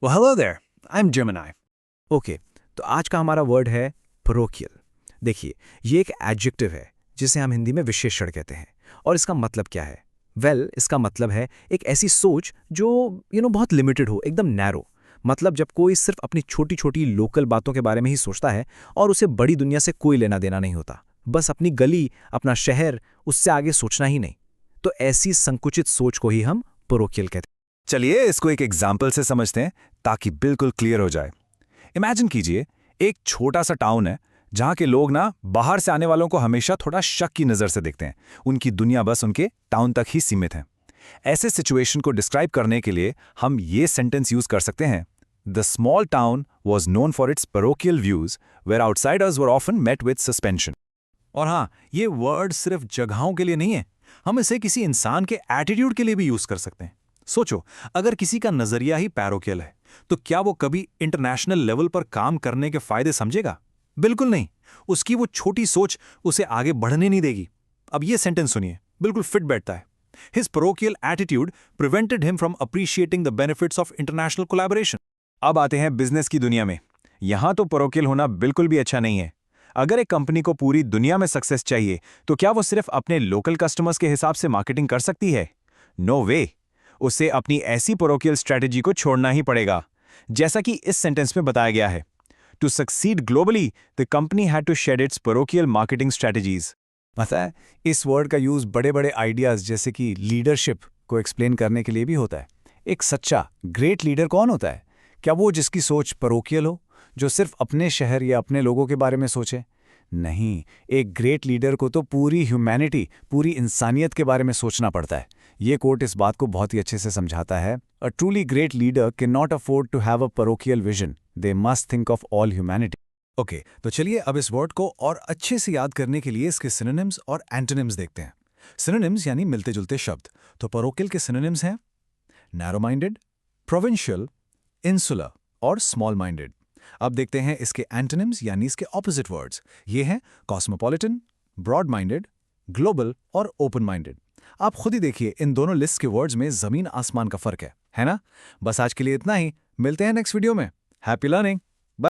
Well, hello there. I'm Gemini. Okay, तो आज का हमारा वर्ड है परोकियल। देखिए, ये एक एडजेक्टिव है जिसे हम हिंदी में विशेषण कहते हैं। और इसका मतलब क्या है? इसका मतलब है एक ऐसी सोच जो बहुत लिमिटेड हो, एकदम नैरो। मतलब जब कोई सिर्फ अपनी छोटी छोटी लोकल बातों के बारे में ही सोचता है और उसे बड़ी दुनिया से कोई लेना देना नहीं होता, बस अपनी गली, अपना शहर, उससे आगे सोचना ही नहीं। तो ऐसी संकुचित सोच को ही हम परोकियल कहते हैं। चलिए इसको एक एग्जाम्पल से समझते हैं ताकि बिल्कुल क्लियर हो जाए। इमेजिन कीजिए, एक छोटा सा टाउन है जहां के लोग ना बाहर से आने वालों को हमेशा थोड़ा शक की नजर से देखते हैं। उनकी दुनिया बस उनके टाउन तक ही सीमित है। ऐसे सिचुएशन को डिस्क्राइब करने के लिए हम ये सेंटेंस यूज कर सकते हैं। The small town was known for its parochial views where outsiders were often met with suspension. और हाँ, ये वर्ड सिर्फ जगहों के लिए नहीं है, हम इसे किसी इंसान के एटीट्यूड के लिए भी यूज कर सकते हैं। सोचो, अगर किसी का नजरिया ही पैरोकियल है, तो क्या वो कभी इंटरनेशनल लेवल पर काम करने के फायदे समझेगा? बिल्कुल नहीं। उसकी वो छोटी सोच उसे आगे बढ़ने नहीं देगी। अब ये सेंटेंस सुनिए, बिल्कुल फिट बैठता है। His parochial attitude prevented him from appreciating the benefits of international collaboration. अब आते हैं बिजनेस की दुनिया में। यहां तो parochial होना बिल्कुल भी अच्छा नहीं है। अगर एक कंपनी को पूरी दुनिया में सक्सेस चाहिए, तो क्या वो सिर्फ अपने लोकल कस्टमर्स के हिसाब से मार्केटिंग कर सकती है? नो वे। उसे अपनी ऐसी parochial स्ट्रेटेजी को छोड़ना ही पड़ेगा, जैसा कि इस सेंटेंस में बताया गया है। To succeed globally, the company had to shed its parochial marketing strategies. पता है, इस वर्ड का यूज बड़े बड़े आइडियाज जैसे कि लीडरशिप को एक्सप्लेन करने के लिए भी होता है। एक सच्चा ग्रेट लीडर कौन होता है? क्या वो जिसकी सोच परोकियल हो, जो सिर्फ अपने शहर या अपने लोगों के बारे में सोचे? नहीं, एक ग्रेट लीडर को तो पूरी ह्यूमैनिटी, पूरी इंसानियत के बारे में सोचना पड़ता है। ये कोट इस बात को बहुत ही अच्छे से समझाता है। A truly great leader can not afford to have a parochial vision, they must think of all humanity. Okay, तो चलिए अब इस वर्ड को और अच्छे से याद करने के लिए इसके सिनोनिम्स और एंटोनिम्स देखते हैं। सिनोनिम्स यानी मिलते जुलते शब्द। तो परोकियल के सिनोनिम्स हैं नैरो माइंडेड, प्रोविंशियल, इंसुलर और स्मॉल माइंडेड। अब देखते हैं इसके एंटोनिम्स यानी इसके ऑपोजिट वर्ड्स। ये हैं कॉस्मोपॉलिटन, ब्रॉड माइंडेड, ग्लोबल और ओपन माइंडेड। आप खुद ही देखिए, इन दोनों लिस्ट के वर्ड्स में जमीन आसमान का फर्क है ना? बस आज के लिए इतना ही। मिलते हैं नेक्स्ट वीडियो में। Happy learning.